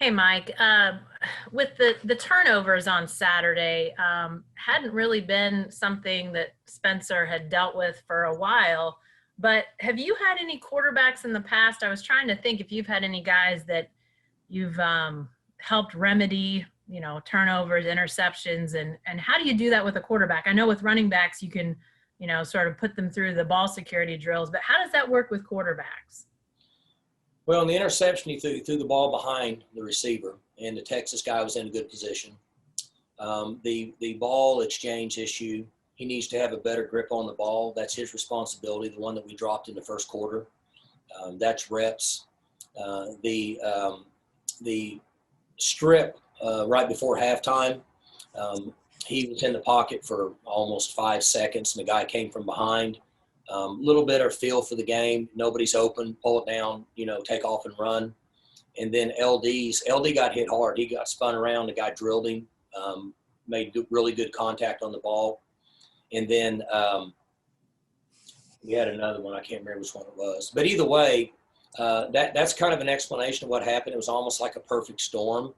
Hey, Mike. With the turnovers on Saturday, hadn't really been something that Spencer had dealt with for a while. But have you had any quarterbacks in the past? I was trying to think if you've had any guys that you've helped remedy, turnovers, interceptions, and how do you do that with a quarterback? I know with running backs you can, sort of put them through the ball security drills, but how does that work with quarterbacks? Well, in the interception, he threw the ball behind the receiver, and the Texas guy was in a good position. The ball exchange issue, he needs to have a better grip on the ball. That's his responsibility, the one that we dropped in the first quarter. That's reps. The strip right before halftime, he was in the pocket for almost 5 seconds, and the guy came from behind. Little better feel for the game. Nobody's open. Pull it down. Take off and run. And then LD got hit hard. He got spun around. The guy drilled him. Made really good contact on the ball. And then we had another one. I can't remember which one it was. But either way, that's kind of an explanation of what happened. It was almost like a perfect storm.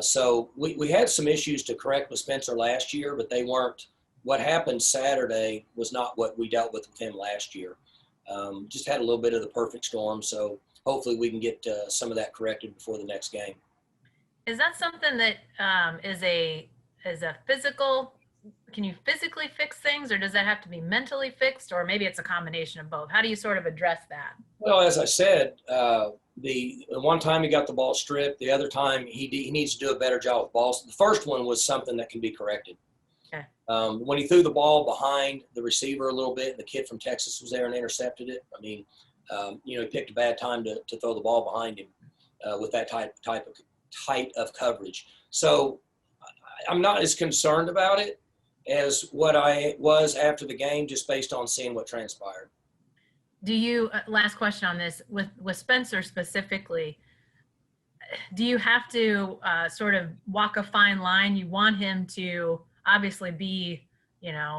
So we had some issues to correct with Spencer last year, but they weren't. What happened Saturday was not what we dealt with him last year. Just had a little bit of the perfect storm, so hopefully we can get some of that corrected before the next game. Is that something that is a physical? Can you physically fix things, or does that have to be mentally fixed, or maybe it's a combination of both? How do you sort of address that? Well, as I said, the one time he got the ball stripped, the other time he needs to do a better job with balls. The first one was something that can be corrected. Okay. When he threw the ball behind the receiver a little bit, and the kid from Texas was there and intercepted it. I mean, he picked a bad time to throw the ball behind him with that type of coverage. So I'm not as concerned about it as what I was after the game, just based on seeing what transpired. Do you, last question on this, with Spencer specifically, do you have to sort of walk a fine line? You want him to obviously be,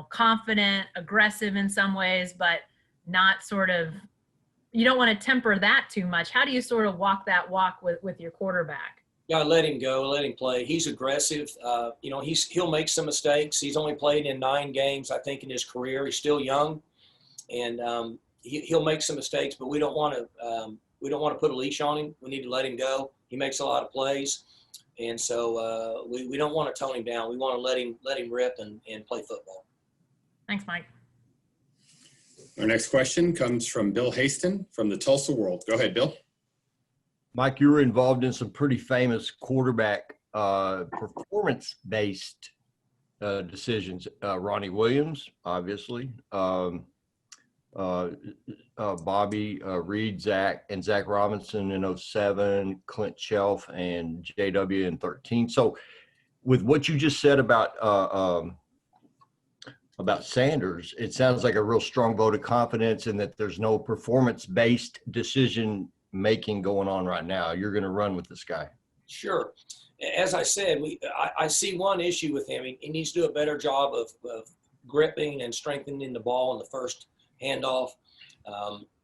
confident, aggressive in some ways, but not sort of, you don't want to temper that too much. How do you sort of walk that walk with your quarterback? Yeah, let him go, let him play. He's aggressive. He'll make some mistakes. He's only played in 9 games, I think, in his career. He's still young, and he'll make some mistakes. But we don't want to put a leash on him. We need to let him go. He makes a lot of plays, and so we don't want to tone him down. We want to let him rip and play football. Thanks, Mike. Our next question comes from Bill Haston from the Tulsa World. Go ahead, Bill. Mike, you were involved in some pretty famous quarterback performance-based decisions. Ronnie Williams, obviously, Bobby Reed, Zach Robinson in 2007, Clint Shelf, and JW in 2013. So with what you just said about Sanders, it sounds like a real strong vote of confidence in that there's no performance-based decision making going on right now. You're going to run with this guy. Sure. As I said, I see one issue with him. He needs to do a better job of gripping and strengthening the ball in the first handoff.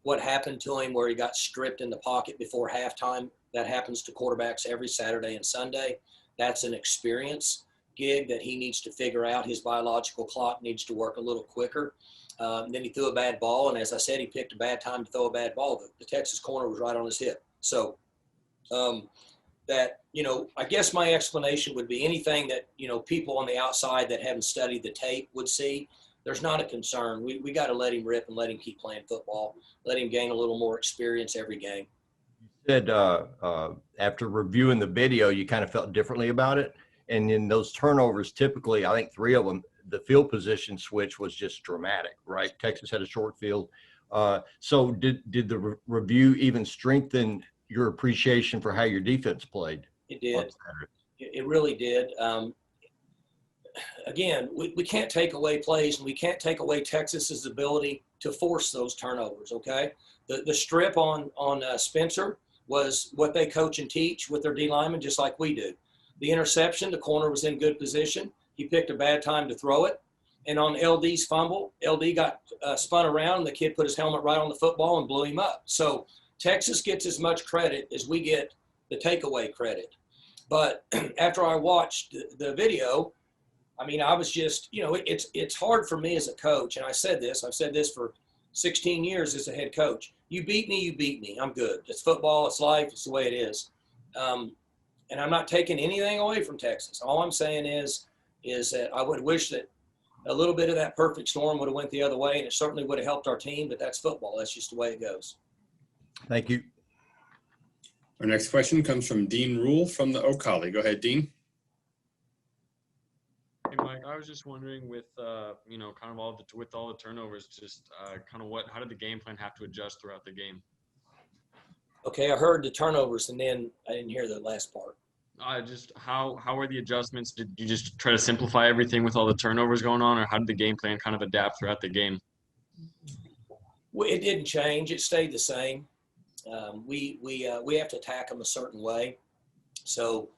What happened to him where he got stripped in the pocket before halftime, that happens to quarterbacks every Saturday and Sunday. That's an experience gig that he needs to figure out. His biological clock needs to work a little quicker. Then he threw a bad ball, and as I said, he picked a bad time to throw a bad ball. The Texas corner was right on his hip. So I guess my explanation would be anything that, people on the outside that haven't studied the tape would see. There's not a concern. We got to let him rip and let him keep playing football, let him gain a little more experience every game. You said after reviewing the video, you kind of felt differently about it. And in those turnovers, typically, I think 3 of them, the field position switch was just dramatic, right? Texas had a short field. So did the review even strengthen your appreciation for how your defense played? It did. It really did. Again, we can't take away plays, and we can't take away Texas's ability to force those turnovers, okay? The strip on Spencer was what they coach and teach with their D linemen, just like we do. The interception, the corner was in good position. He picked a bad time to throw it. And on LD's fumble, LD got spun around, and the kid put his helmet right on the football and blew him up. So Texas gets as much credit as we get the takeaway credit. But after I watched the video, I mean, I was just, it's hard for me as a coach. And I've said this for 16 years as a head coach. You beat me. I'm good. It's football. It's life. It's the way it is. And I'm not taking anything away from Texas. All I'm saying is that I would wish that a little bit of that perfect storm would have went the other way, and it certainly would have helped our team, but that's football. That's just the way it goes. Thank you. Our next question comes from Dean Rule from the O'Colly. Go ahead, Dean. Hey, Mike, I was just wondering with, kind of with all the turnovers, just how did the game plan have to adjust throughout the game? Okay, I heard the turnovers, and then I didn't hear the last part. Just how were the adjustments? Did you just try to simplify everything with all the turnovers going on, or how did the game plan kind of adapt throughout the game? Well, it didn't change. It stayed the same. We have to attack them a certain way. So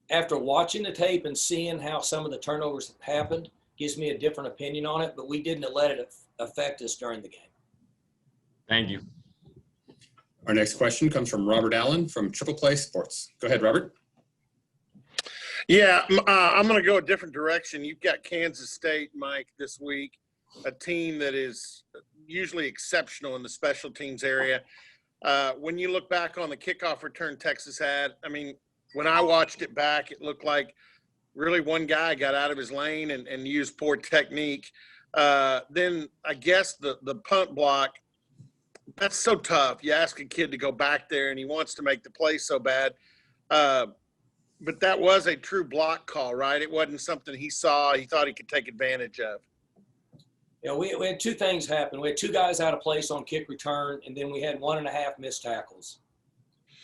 after watching the tape and seeing how some of the turnovers happened, gives me a different opinion on it, but we didn't let it affect us during the game. Thank you. Our next question comes from Robert Allen from Triple Play Sports. Go ahead, Robert. Yeah, I'm going to go a different direction. You've got Kansas State, Mike, this week, a team that is usually exceptional in the special teams area. When you look back on the kickoff return Texas had, I mean, when I watched it back, it looked like really one guy got out of his lane and used poor technique. Then I guess the punt block, that's so tough. You ask a kid to go back there and he wants to make the play so bad. But that was a true block call, right? It wasn't something he saw, he thought he could take advantage of. We had two things happen. We had two guys out of place on kick return, and then we had 1.5 missed tackles.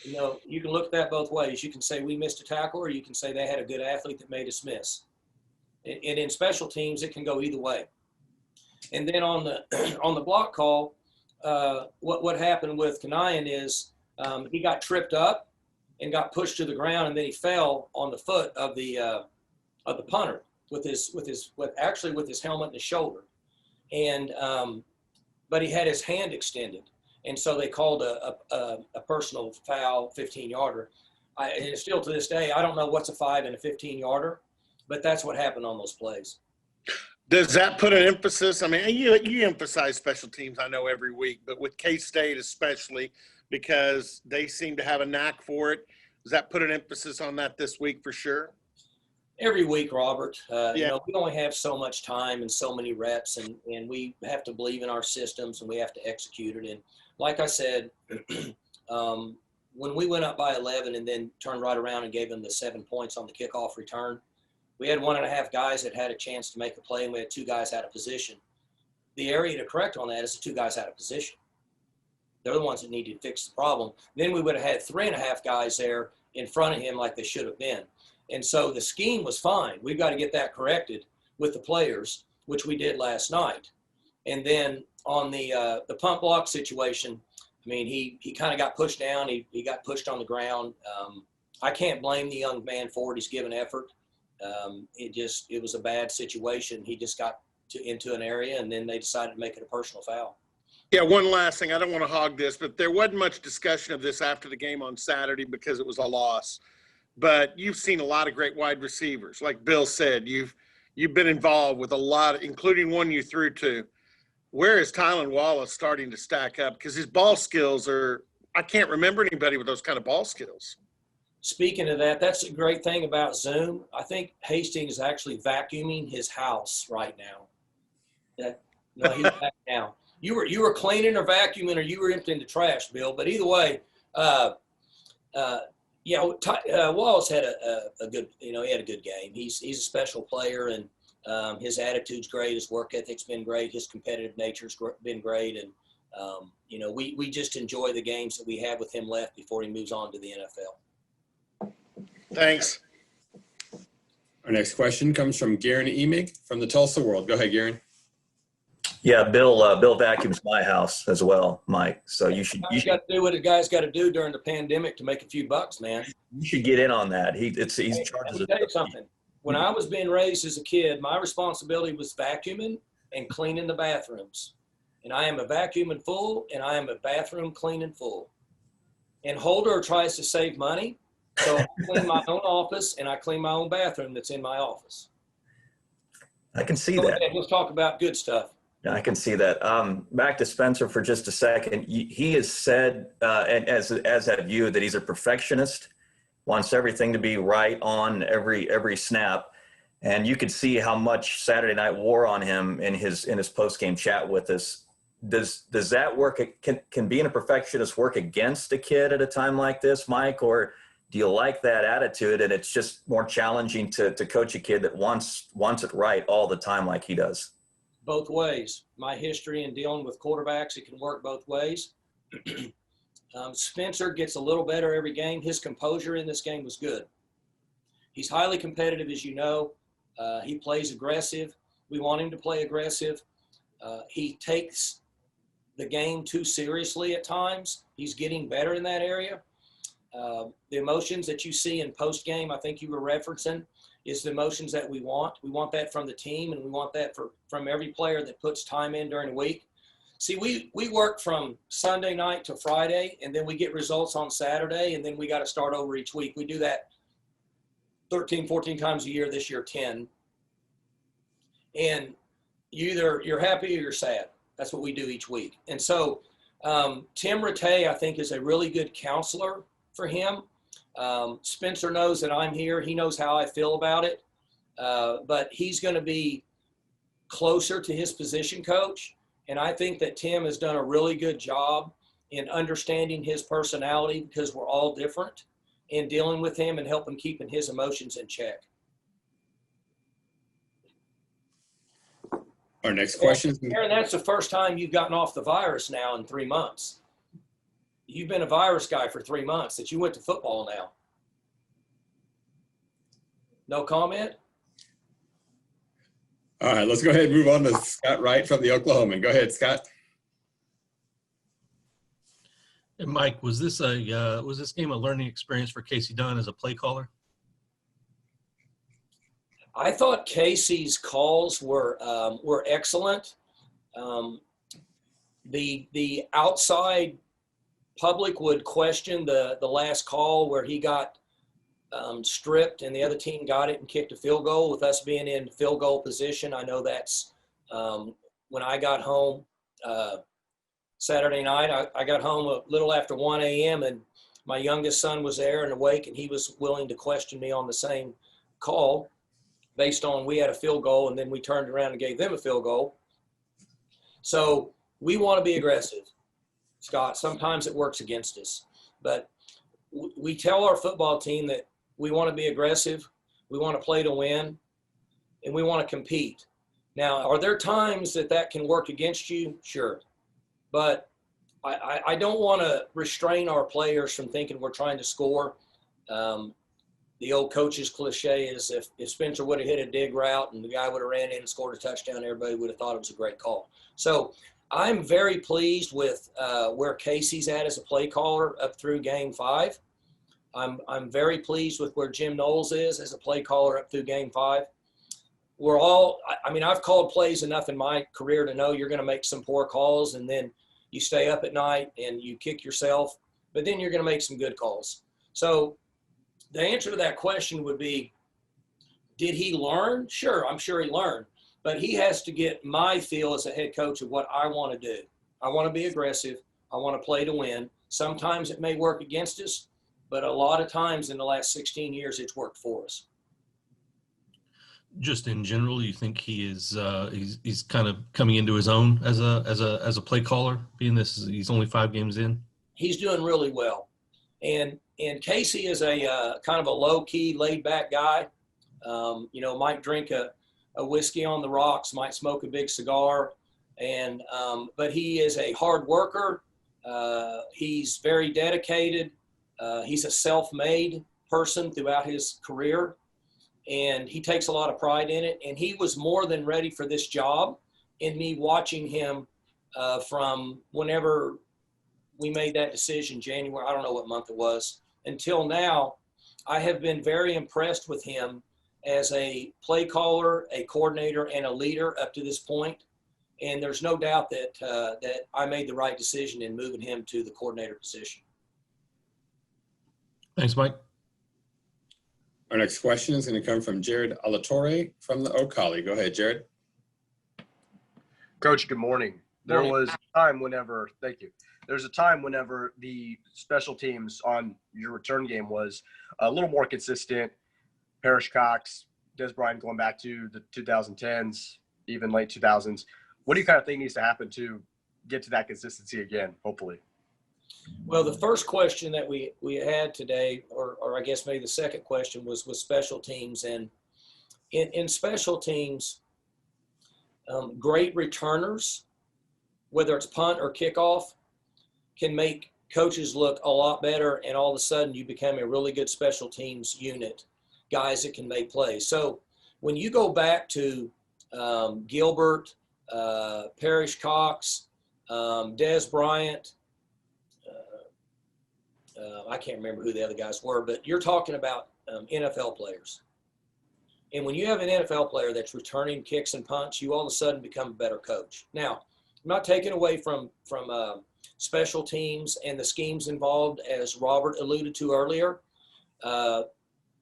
You can look at that both ways. You can say we missed a tackle, or you can say they had a good athlete that made us miss. And in special teams, it can go either way. And then on the block call, what happened with Kanayan is he got tripped up and got pushed to the ground, and then he fell on the foot of the punter with his helmet and his shoulder. And but he had his hand extended, and so they called a personal foul, 15-yarder. And still to this day, I don't know what's a 5 and a 15-yarder, but that's what happened on those plays. Does that put an emphasis? I mean, you emphasize special teams, I know, every week, but with K-State especially, because they seem to have a knack for it, does that put an emphasis on that this week for sure? Every week, Robert. Yeah. We only have so much time and so many reps, and we have to believe in our systems, and we have to execute it. And like I said, when we went up by 11 and then turned right around and gave them the 7 points on the kickoff return, we had 1.5 guys that had a chance to make a play, and we had 2 guys out of position. The area to correct on that is the 2 guys out of position. They're the ones that needed to fix the problem. Then we would have had 3.5 guys there in front of him like they should have been. And so the scheme was fine. We've got to get that corrected with the players, which we did last night. And then on the punt block situation, I mean, he kind of got pushed down. He got pushed on the ground. I can't blame the young man for it. He's given effort. It was a bad situation. He just got into an area, and then they decided to make it a personal foul. Yeah, one last thing. I don't want to hog this, but there wasn't much discussion of this after the game on Saturday because it was a loss. But you've seen a lot of great wide receivers. Like Bill said, you've been involved with a lot, including one you threw to. Where is Tylan Wallace starting to stack up? Because his ball skills I can't remember anybody with those kind of ball skills. Speaking of that, that's a great thing about Zoom. I think Hastings is actually vacuuming his house right now. He's back now. You were cleaning or vacuuming, or you were emptying the trash, Bill. But either way, Wallace had a good, he had a good game. He's a special player, and his attitude's great. His work ethic's been great. His competitive nature's been great, and we just enjoy the games that we have with him left before he moves on to the NFL. Thanks. Our next question comes from Garen Emig from the Tulsa World. Go ahead, Garen. Yeah, Bill vacuums my house as well, Mike. So you should got to do what a guy's got to do during the pandemic to make a few bucks, man. You should get in on that. He's charges. Let me tell you something. When I was being raised as a kid, my responsibility was vacuuming and cleaning the bathrooms. And I am a vacuum in full, and I am a bathroom cleaning full. And Holder tries to save money. So I clean my own office and I clean my own bathroom that's in my office. I can see Go that. ahead, let's talk about good stuff. Yeah, I can see that. Back to Spencer for just a second. He has said, and as have you, that he's a perfectionist, wants everything to be right on every snap. And you could see how much Saturday night wore on him in his post-game chat with us. Does that work? Can being a perfectionist work against a kid at a time like this, Mike? Or do you like that attitude and it's just more challenging to coach a kid that wants it right all the time like he does? Both ways. My history in dealing with quarterbacks, it can work both ways. Spencer gets a little better every game. His composure in this game was good. He's highly competitive, as you know. He plays aggressive. We want him to play aggressive. He takes the game too seriously at times. He's getting better in that area. The emotions that you see in post-game, I think you were referencing, is the emotions that we want. We want that from the team, and we want that from every player that puts time in during the week. See, we work from Sunday night to Friday, and then we get results on Saturday, and then we got to start over each week. We do that 13, 14 times a year, this year 10. And you're happy or you're sad. That's what we do each week. And so Tim Rattay, I think, is a really good counselor for him. Spencer knows that I'm here. He knows how I feel about it. But he's going to be closer to his position coach. And I think that Tim has done a really good job in understanding his personality, because we're all different, in dealing with him and helping keeping his emotions in check. Our next question is Aaron, that's the first time you've gotten off the virus now in 3 months. You've been a virus guy for 3 months that you went to football now. No comment? all right. Let's go ahead and move on to Scott Wright from the Oklahoman. Go ahead, Scott. And Mike, was this game a learning experience for Casey Dunn as a play caller? I thought Casey's calls were excellent. The outside public would question the last call where he got stripped and the other team got it and kicked a field goal with us being in field goal position. I know that's when I got home Saturday night. I got home a little after 1 a.m. and my youngest son was there and awake, and he was willing to question me on the same call based on we had a field goal and then we turned around and gave them a field goal. So we want to be aggressive, Scott. Sometimes it works against us, but we tell our football team that we want to be aggressive, we want to play to win, and we want to compete. Now, are there times that can work against you? Sure. But I don't want to restrain our players from thinking we're trying to score. The old coach's cliche is if Spencer would have hit a dig route and the guy would have ran in and scored a touchdown, everybody would have thought it was a great call. So I'm very pleased with where Casey's at as a play caller up through game 5. I'm very pleased with where Jim Knowles is as a play caller up through game 5. I've called plays enough in my career to know you're going to make some poor calls, and then you stay up at night and you kick yourself, but then you're going to make some good calls. So the answer to that question would be, did he learn? Sure, I'm sure he learned, but he has to get my feel as a head coach of what I want to do. I want to be aggressive. I want to play to win. Sometimes it may work against us, but a lot of times in the last 16 years, it's worked for us. Just in general, you think he is he's kind of coming into his own as a play caller, being he's only 5 games in? He's doing really well. And Casey is a kind of a low-key, laid-back guy. Might drink a whiskey on the rocks, might smoke a big cigar, but he is a hard worker. He's very dedicated. He's a self-made person throughout his career, and he takes a lot of pride in it. And he was more than ready for this job. In me watching him from whenever we made that decision, January, I don't know what month it was, until now, I have been very impressed with him as a play caller, a coordinator, and a leader up to this point. And there's no doubt that I made the right decision in moving him to the coordinator position. Thanks, Mike. Our next question is going to come from Jared Alatorre from the Ocali. Go ahead, Jared. Coach, good morning. There was a time whenever, thank you. There's a time whenever the special teams on your return game was a little more consistent. Parrish Cox, Des Bryant going back to the 2010s, even late 2000s. What do you kind of think needs to happen to get to that consistency again, hopefully? Well, the first question that we had today, or I guess maybe the second question, was with special teams. And in special teams, great returners, whether it's punt or kickoff, can make coaches look a lot better, and all of a sudden you become a really good special teams unit, guys that can make plays. So when you go back to Gilbert, Parrish Cox, Des Bryant, I can't remember who the other guys were, but you're talking about NFL players. And when you have an NFL player that's returning kicks and punts, you all of a sudden become a better coach. Now, I'm not taking away from special teams and the schemes involved, as Robert alluded to earlier.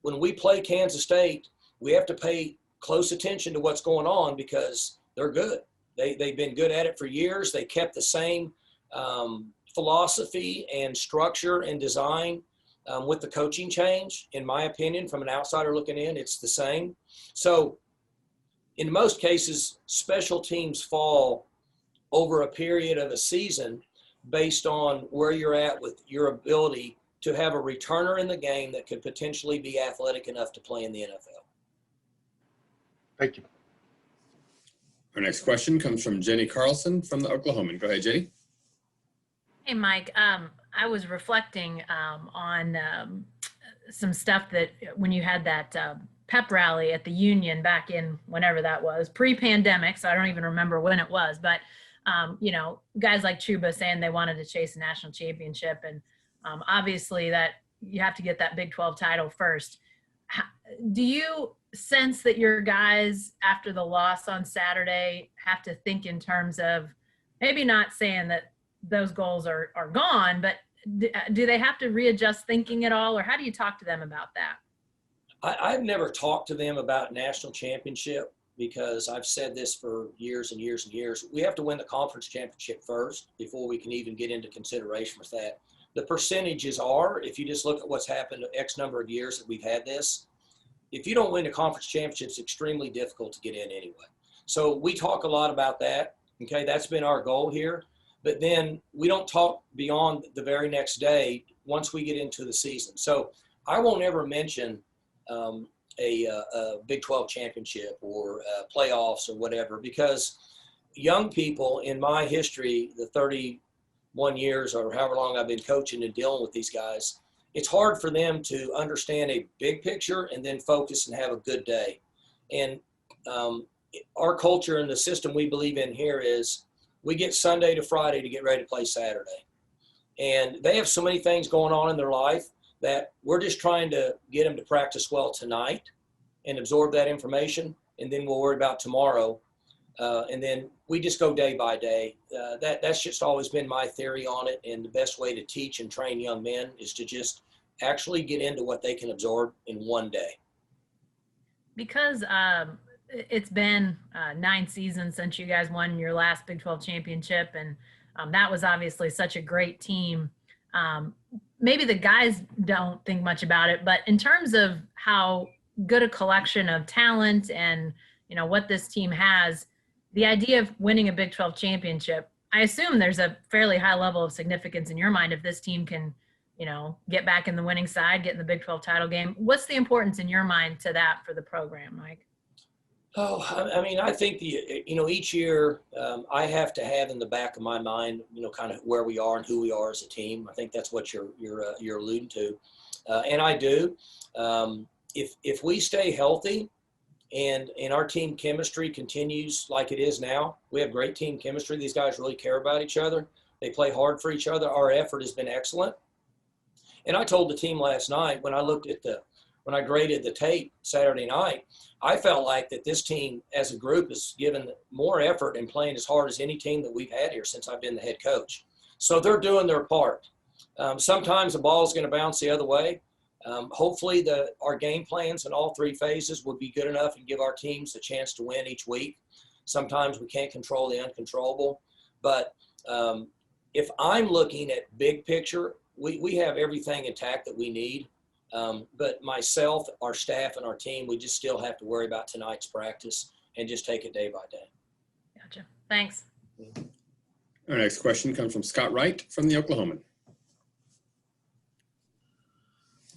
When we play Kansas State, we have to pay close attention to what's going on because they're good. They've been good at it for years. They kept the same philosophy and structure and design with the coaching change. In my opinion, from an outsider looking in, it's the same. So in most cases, special teams fall over a period of a season based on where you're at with your ability to have a returner in the game that could potentially be athletic enough to play in the NFL. Thank you. Our next question comes from Jenny Carlson from the Oklahoman. Go ahead, Jenny. Hey, Mike. I was reflecting on some stuff that when you had that pep rally at the Union back in whenever that was, pre-pandemic, so I don't even remember when it was, but guys like Chuba saying they wanted to chase a national championship, and obviously that you have to get that Big 12 title first. Do you sense that your guys, after the loss on Saturday, have to think in terms of maybe not saying that those goals are gone, but do they have to readjust thinking at all, or how do you talk to them about that? I've never talked to them about national championship because I've said this for years and years and years. We have to win the conference championship first before we can even get into consideration with that. The percentages are, if you just look at what's happened X number of years that we've had this, if you don't win the conference championship, it's extremely difficult to get in anyway. So we talk a lot about that. Okay, that's been our goal here. But then we don't talk beyond the very next day once we get into the season. So I won't ever mention a Big 12 championship or playoffs or whatever, because young people in my history, the 31 years or however long I've been coaching and dealing with these guys, it's hard for them to understand a big picture and then focus and have a good day. And our culture and the system we believe in here is we get Sunday to Friday to get ready to play Saturday. And they have so many things going on in their life that we're just trying to get them to practice well tonight and absorb that information, and then we'll worry about tomorrow. And then we just go day by day. That's just always been my theory on it, and the best way to teach and train young men is to just actually get into what they can absorb in one day. Because it's been 9 seasons since you guys won your last Big 12 championship, and that was obviously such a great team. Maybe the guys don't think much about it, but in terms of how good a collection of talent and what this team has, the idea of winning a Big 12 championship, I assume there's a fairly high level of significance in your mind if this team can get back in the winning side, get in the Big 12 title game. What's the importance in your mind to that for the program, Mike? Oh, I mean, I think each year I have to have in the back of my mind, kind of where we are and who we are as a team. I think that's what you're alluding to, and I do. If we stay healthy and our team chemistry continues like it is now, we have great team chemistry. These guys really care about each other. They play hard for each other. Our effort has been excellent. And I told the team last night when I graded the tape Saturday night, I felt like that this team as a group has given more effort and playing as hard as any team that we've had here since I've been the head coach. So they're doing their part. Sometimes the ball is going to bounce the other way, Hopefully our game plans in all three phases will be good enough and give our teams a chance to win each week. Sometimes we can't control the uncontrollable, but if I'm looking at big picture, we have everything intact that we need. But myself, our staff, and our team, we just still have to worry about tonight's practice and just take it day by day. Gotcha. Thanks. Our next question comes from Scott Wright from the Oklahoman.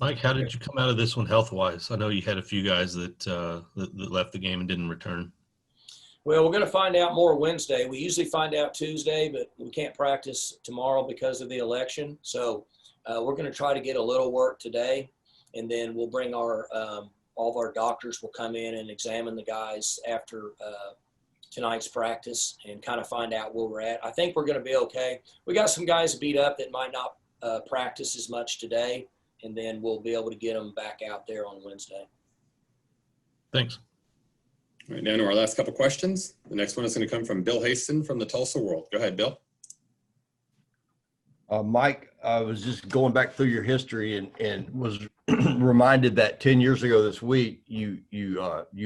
Mike, how did you come out of this one health-wise? I know you had a few guys that left the game and didn't return. Well, we're going to find out more Wednesday. We usually find out Tuesday, but we can't practice tomorrow because of the election. So we're going to try to get a little work today, and then we'll bring our all of our doctors will come in and examine the guys after tonight's practice and kind of find out where we're at. I think we're going to be okay. We got some guys beat up that might not practice as much today, and then we'll be able to get them back out there on Wednesday. Thanks. All right, now to our last couple questions. The next one is going to come from Bill Haston from the Tulsa World. Go ahead, Bill. Mike, I was just going back through your history and was reminded that 10 years ago this week, you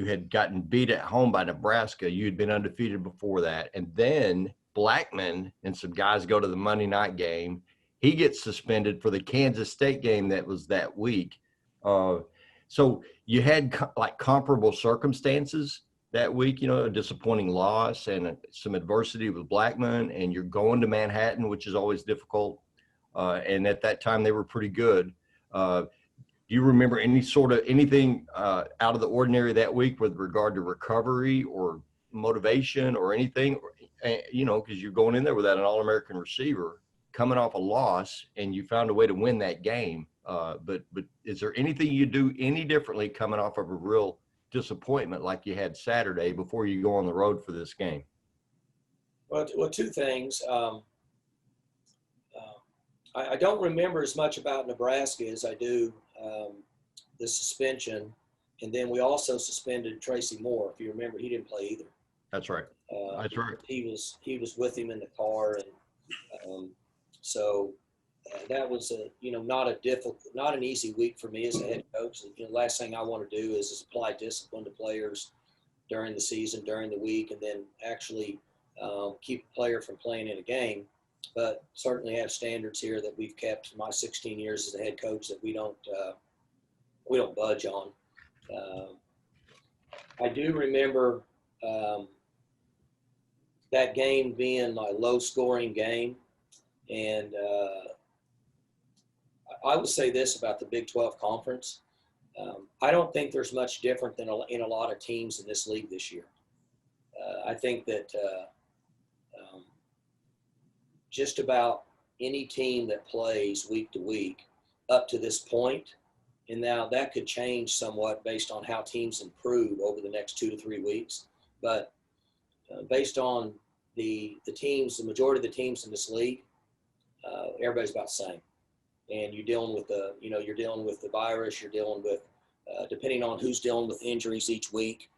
had gotten beat at home by Nebraska. You had been undefeated before that. And then Blackman and some guys go to the Monday night game. He gets suspended for the Kansas State game that was that week. So you had like comparable circumstances that week, a disappointing loss and some adversity with Blackman, and you're going to Manhattan, which is always difficult. And at that time, they were pretty good. Do you remember anything out of the ordinary that week with regard to recovery or motivation or anything? Because you're going in there without an All-American receiver, coming off a loss, and you found a way to win that game. But is there anything you do any differently coming off of a real disappointment like you had Saturday before you go on the road for this game? Well, two things. I don't remember as much about Nebraska as I do the suspension. And then we also suspended Tracy Moore. If you remember, he didn't play either. That's right. That's right. He was with him in the car. And so that was not an easy week for me as a head coach. The last thing I want to do is apply discipline to players during the season, during the week, and then actually keep a player from playing in a game. But certainly have standards here that we've kept my 16 years as a head coach that we don't budge on. I do remember that game being a low-scoring game, and I would say this about the Big 12 Conference. I don't think there's much different than in a lot of teams in this league this year. I think that just about any team that plays week to week up to this point, and now that could change somewhat based on how teams improve over the next 2 to 3 weeks. But based on the teams, the majority of the teams in this league, everybody's about the same. And you're dealing with you're dealing with the virus. You're dealing with, depending on who's dealing with injuries each week.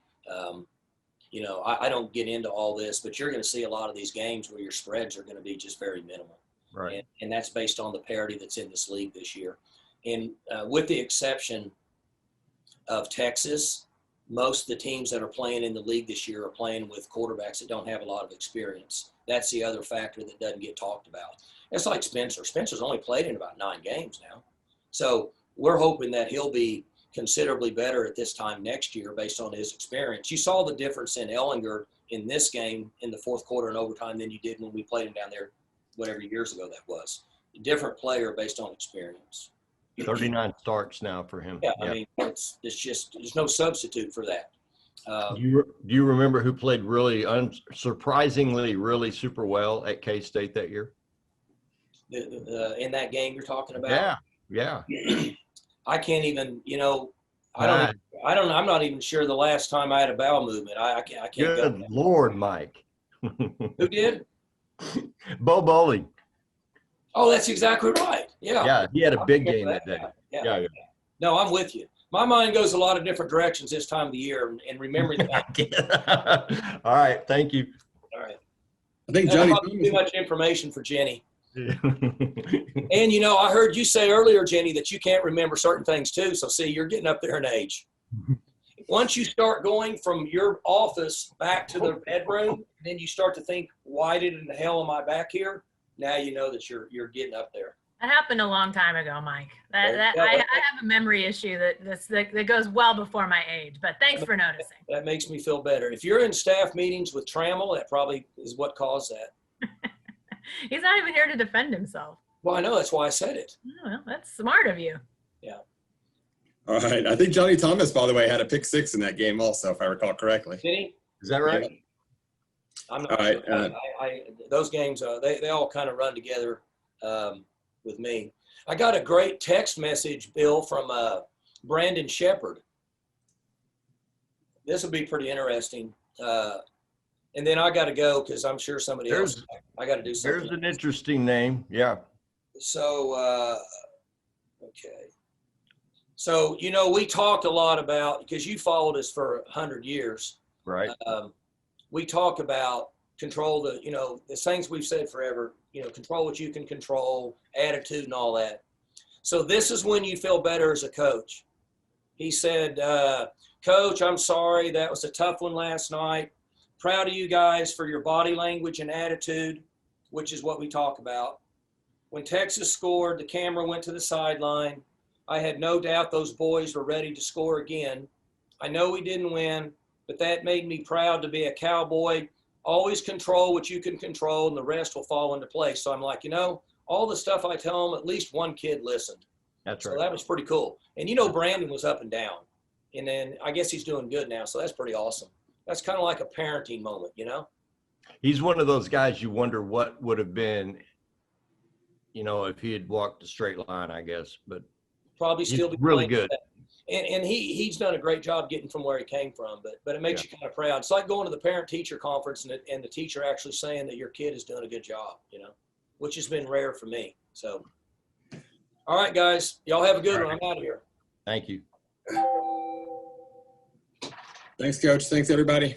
I don't get into all this, but you're going to see a lot of these games where your spreads are going to be just very minimal. Right. And that's based on the parity that's in this league this year. And with the exception of Texas, most of the teams that are playing in the league this year are playing with quarterbacks that don't have a lot of experience. That's the other factor that doesn't get talked about. It's like Spencer. Spencer's only played in about 9 games now. So we're hoping that he'll be considerably better at this time next year based on his experience. You saw the difference in Ellinger in this game in the fourth quarter and overtime than you did when we played him down there, whatever years ago that was. A different player based on experience. 39 starts now for him. Yeah, I mean, it's just there's no substitute for that. Do you remember who played really surprisingly really super well at K-State that year? In that game you're talking about? Yeah. I can't even, I'm not even sure the last time I had a bowel movement. I can't Good go. Lord, Mike. Who did? Bo Bowling. Oh, that's exactly right. Yeah. Yeah, he had a big game that day. Yeah. No, I'm with you. My mind goes a lot of different directions this time of the year, and remembering that. All right, thank you. All right. I think Johnny Too much information for Jenny. And, you know, I heard you say earlier, Jenny, that you can't remember certain things too. So see, you're getting up there in age. Once you start going from your office back to the bedroom, then you start to think, why did in the hell am I back here? Now you know that you're getting up there. That happened a long time ago, Mike. I have a memory issue that goes well before my age, but thanks for noticing. That makes me feel better. If you're in staff meetings with Trammell, that probably is what caused that. He's not even here to defend himself. Well, I know. That's why I said it. Oh, well, that's smart of you. Yeah. All right. I think Johnny Thomas, by the way, had a pick 6 in that game also, if I recall correctly. Did he? Is that right? Yeah. I'm not All right, sure. Those games, they all kind of run together with me. I got a great text message, Bill, from Brandon Shepard. This will be pretty interesting. And then I got to go because I'm sure somebody else. I got to do something. There's an interesting name. Yeah. So, okay. So, you know, we talked a lot about, because you followed us for 100 years. Right. We talk about control the things we've said forever, control what you can control, attitude and all that. So this is when you feel better as a coach. He said, Coach, I'm sorry. That was a tough one last night. Proud of you guys for your body language and attitude, which is what we talk about. When Texas scored, the camera went to the sideline. I had no doubt those boys were ready to score again. I know we didn't win, but that made me proud to be a Cowboy. Always control what you can control, and the rest will fall into place. So I'm like, all the stuff I tell them, at least one kid listened. That's So right. that was pretty cool. And, Brandon was up and down. And then I guess he's doing good now, so that's pretty awesome. That's kind of like a parenting moment, He's one of those guys you wonder what would have been, if he had walked a straight line, I guess. But probably still he's really good. And he's done a great job getting from where he came from, but it makes you kind of proud. It's like going to the parent-teacher conference and the teacher actually saying that your kid is doing a good job, which has been rare for me. So, all right, guys, y'all have a good one. I'm out of here. Thank you. Thanks, Coach. Thanks, everybody.